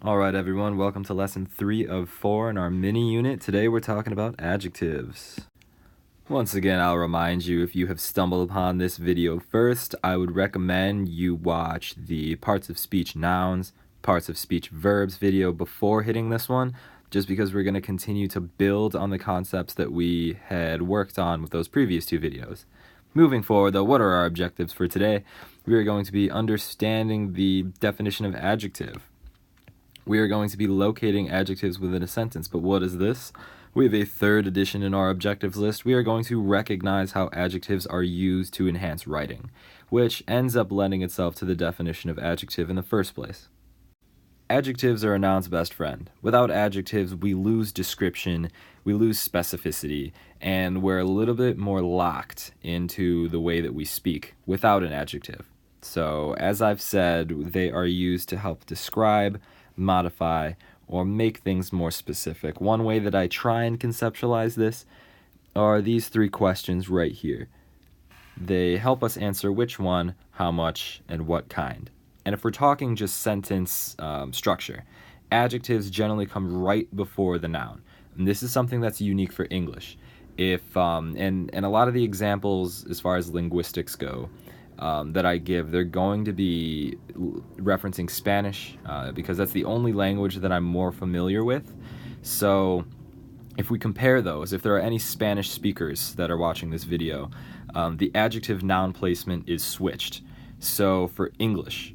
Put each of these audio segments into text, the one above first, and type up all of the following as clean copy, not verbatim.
Alright everyone, welcome to lesson 3 of 4 in our mini unit. Today we're talking about adjectives. Once again, I'll remind you, if you have stumbled upon this video first, I would recommend you watch the parts of speech nouns, parts of speech verbs video before hitting this one, just because we're going to continue to build on the concepts that we had worked on with those previous two videos. Moving forward though, what are our objectives for today? We are going to be understanding the definition of adjective. We are going to be locating adjectives within a sentence, but what is this? We have a third addition in our objectives list. We are going to recognize how adjectives are used to enhance writing, which ends up lending itself to the definition of adjective in the first place. Adjectives are a noun's best friend. Without adjectives, we lose description, we lose specificity, and we're a little bit more locked into the way that we speak without an adjective. So, as I've said, they are used to help describe, modify, or make things more specific. One way that I try and conceptualize this are these three questions right here. They help us answer which one, how much, and what kind. And if we're talking just sentence structure, adjectives generally come right before the noun. And this is something that's unique for English. If and a lot of the examples as far as linguistics go that I give, they're going to be referencing Spanish because that's the only language that I'm more familiar with. So if we compare those, if there are any Spanish speakers that are watching this video, the adjective noun placement is switched. So for English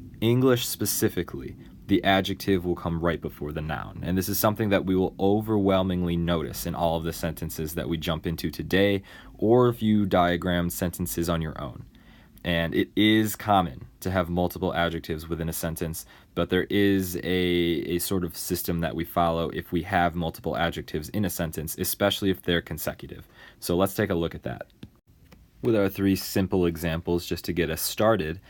specifically, the adjective will come right before the noun. And this is something that we will overwhelmingly notice in all of the sentences that we jump into today, or if you diagram sentences on your own. And it is common to have multiple adjectives within a sentence, but there is a sort of system that we follow if we have multiple adjectives in a sentence, especially if they're consecutive. So let's take a look at that. With our three simple examples, just to get us started,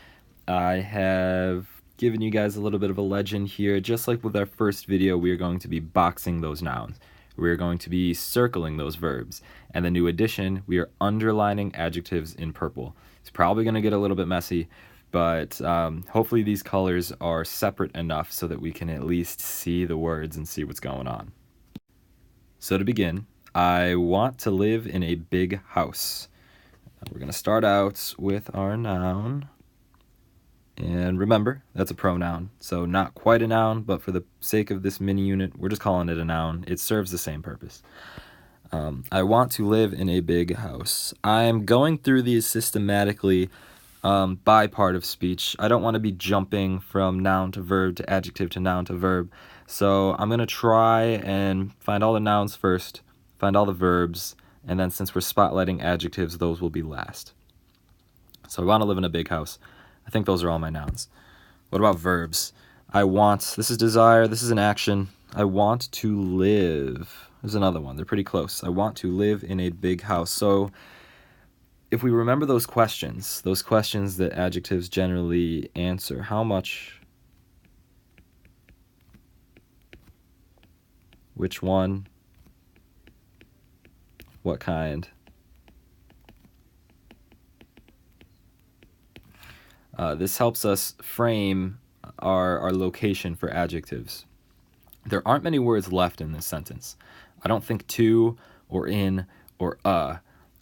I have given you guys a little bit of a legend here. Just like with our first video, we are going to be boxing those nouns. We are going to be circling those verbs. And the new addition, we are underlining adjectives in purple. It's probably going to get a little bit messy, but hopefully these colors are separate enough so that we can at least see the words and see what's going on. So to begin, I want to live in a big house. We're going to start out with our noun. And remember, that's a pronoun, so not quite a noun, but for the sake of this mini unit, we're just calling it a noun. It serves the same purpose. I want to live in a big house. I'm going through these systematically by part of speech. I don't want to be jumping from noun to verb to adjective to noun to verb. So I'm going to try and find all the nouns first, find all the verbs, and then since we're spotlighting adjectives, those will be last. So I want to live in a big house. I think those are all my nouns. What about verbs? I want, this is desire, this is an action. I want to live. There's another one. They're pretty close. I want to live in a big house. So if we remember those questions that adjectives generally answer, how much, which one, what kind. This helps us frame our location for adjectives. There aren't many words left in this sentence. I don't think to or in or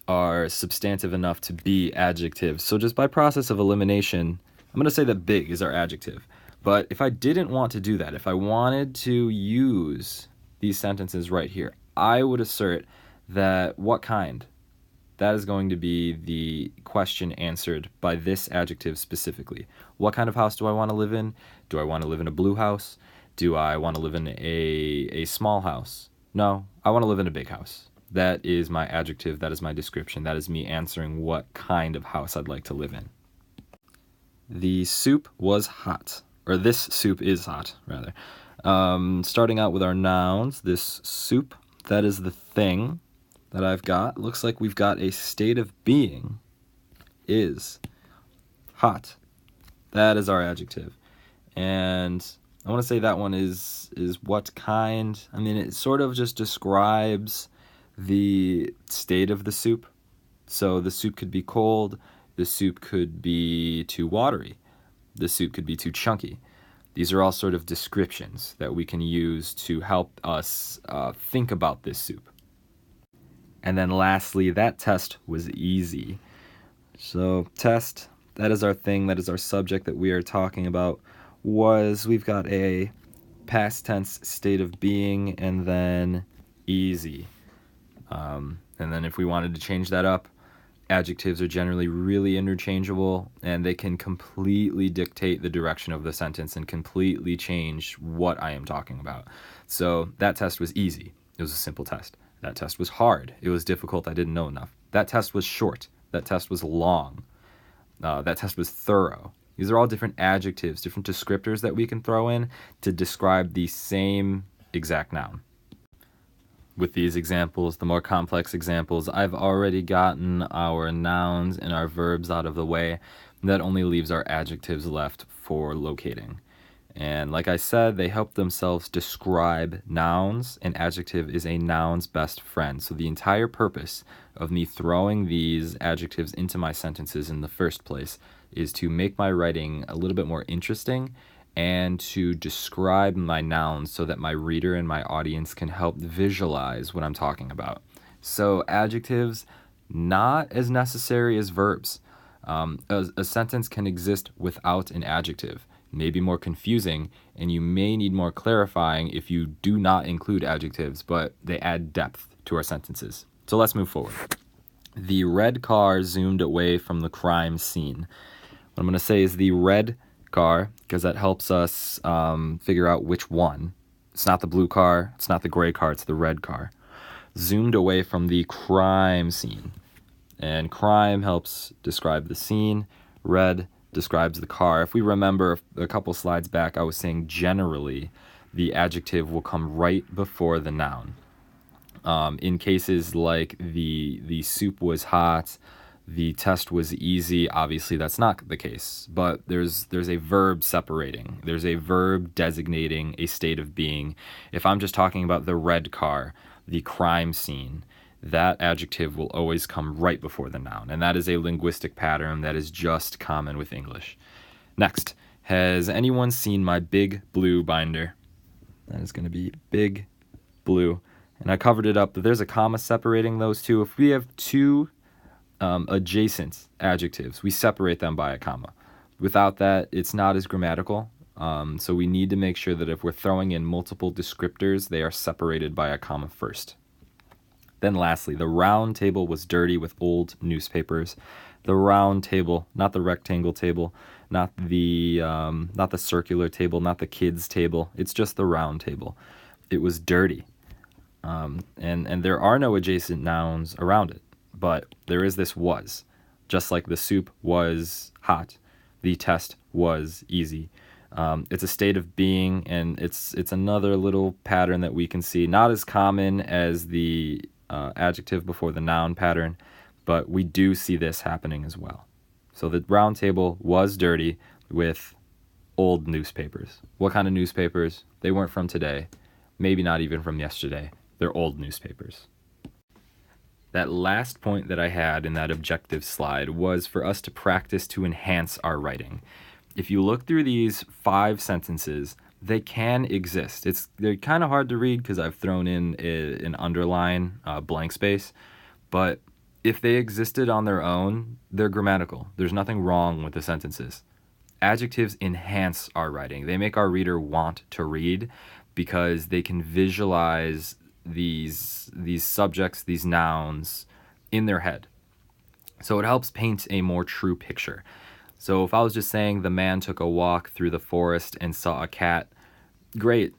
are substantive enough to be adjectives. So just by process of elimination, I'm going to say that big is our adjective. But if I didn't want to do that, if I wanted to use these sentences right here, I would assert that what kind, that is going to be the question answered by this adjective specifically. What kind of house do I want to live in? Do I want to live in a blue house? Do I want to live in a small house? No, I want to live in a big house. That is my adjective, that is my description, that is me answering what kind of house I'd like to live in. The soup was hot, or this soup is hot, rather. Starting out with our nouns, this soup, that is the thing that I've got. Looks like we've got a state of being is hot. That is our adjective. And I want to say that one is what kind. I mean, it sort of just describes the state of the soup. So the soup could be cold, the soup could be too watery, the soup could be too chunky. These are all sort of descriptions that we can use to help us think about this soup. And then lastly, that test was easy. So test, that is our thing, that is our subject that we are talking about, we've got a past tense state of being and then easy. And then if we wanted to change that up, adjectives are generally really interchangeable, and they can completely dictate the direction of the sentence and completely change what I am talking about. So that test was easy. It was a simple test. That test was hard. It was difficult. I didn't know enough. That test was short. That test was long. That test was thorough. These are all different adjectives, different descriptors that we can throw in to describe the same exact noun. With these examples, the more complex examples, I've already gotten our nouns and our verbs out of the way. That only leaves our adjectives left for locating. And like I said, they help themselves describe nouns. An adjective is a noun's best friend. So the entire purpose of me throwing these adjectives into my sentences in the first place is to make my writing a little bit more interesting and to describe my nouns so that my reader and my audience can help visualize what I'm talking about. So adjectives, not as necessary as verbs. A sentence can exist without an adjective. It may be more confusing, and you may need more clarifying if you do not include adjectives, but they add depth to our sentences. So let's move forward. The red car zoomed away from the crime scene. What I'm going to say is the red car, because that helps us figure out which one. It's not the blue car, it's not the gray car, it's the red car. Zoomed away from the crime scene. And crime helps describe the scene. Red describes the car. If we remember a couple slides back, I was saying generally the adjective will come right before the noun. In cases like the soup was hot, the test was easy, obviously that's not the case, but there's a verb separating. There's a verb designating a state of being. If I'm just talking about the red car, the crime scene, that adjective will always come right before the noun, and that is a linguistic pattern that is just common with English. Next, has anyone seen my big blue binder? That is going to be big blue, and I covered it up, but there's a comma separating those two. If we have two adjacent adjectives, we separate them by a comma. Without that, it's not as grammatical. So we need to make sure that if we're throwing in multiple descriptors, they are separated by a comma first. Then lastly, the round table was dirty with old newspapers. The round table, not the rectangle table, not the circular table, not the kids' table. It's just the round table. It was dirty. And there are no adjacent nouns around it. But there is this was. Just like the soup was hot, the test was easy. It's a state of being, and it's another little pattern that we can see. Not as common as the adjective before the noun pattern, but we do see this happening as well. So the round table was dirty with old newspapers. What kind of newspapers? They weren't from today, maybe not even from yesterday. They're old newspapers. That last point that I had in that objective slide was for us to practice to enhance our writing. If you look through these 5 sentences, they can exist. They're kind of hard to read because I've thrown in an underline, blank space, but if they existed on their own, they're grammatical. There's nothing wrong with the sentences. Adjectives enhance our writing. They make our reader want to read because they can visualize these subjects, these nouns in their head. So it helps paint a more true picture. So if I was just saying the man took a walk through the forest and saw a cat, great,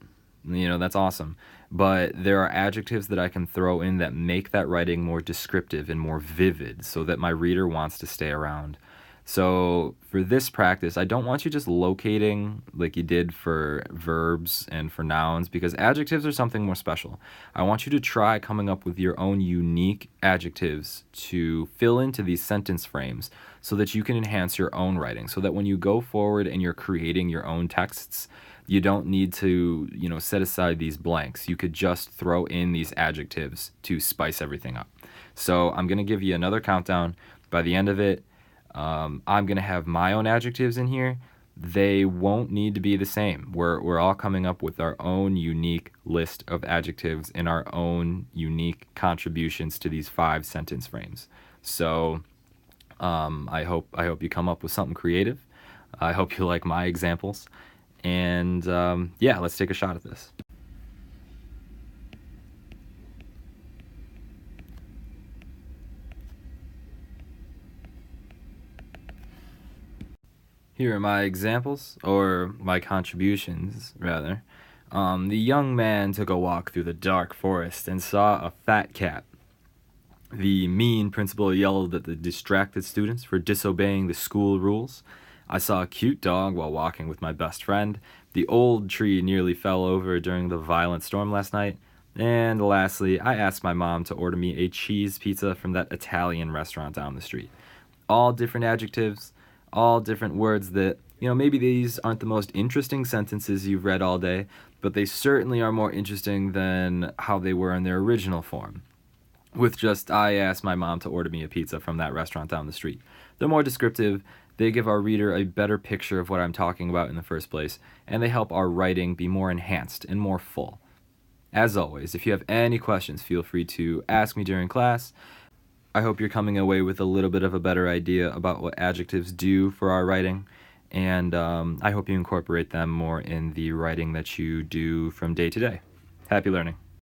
that's awesome. But there are adjectives that I can throw in that make that writing more descriptive and more vivid so that my reader wants to stay around. So for this practice, I don't want you just locating like you did for verbs and for nouns, because adjectives are something more special. I want you to try coming up with your own unique adjectives to fill into these sentence frames so that you can enhance your own writing, so that when you go forward and you're creating your own texts, you don't need to, set aside these blanks. You could just throw in these adjectives to spice everything up. So I'm going to give you another countdown. By the end of it, I'm going to have my own adjectives in here. they won't need to be the same. We're all coming up with our own unique list of adjectives and our own unique contributions to these 5 sentence frames. So I hope you come up with something creative. I hope you like my examples. And yeah, let's take a shot at this. Here are my examples, or my contributions, rather. The young man took a walk through the dark forest and saw a fat cat. The mean principal yelled at the distracted students for disobeying the school rules. I saw a cute dog while walking with my best friend. The old tree nearly fell over during the violent storm last night. And lastly, I asked my mom to order me a cheese pizza from that Italian restaurant down the street. All different adjectives, all different words that, maybe these aren't the most interesting sentences you've read all day, but they certainly are more interesting than how they were in their original form. With just, I asked my mom to order me a pizza from that restaurant down the street. They're more descriptive, they give our reader a better picture of what I'm talking about in the first place, and they help our writing be more enhanced and more full. As always, if you have any questions, feel free to ask me during class. I hope you're coming away with a little bit of a better idea about what adjectives do for our writing, and I hope you incorporate them more in the writing that you do from day to day. Happy learning.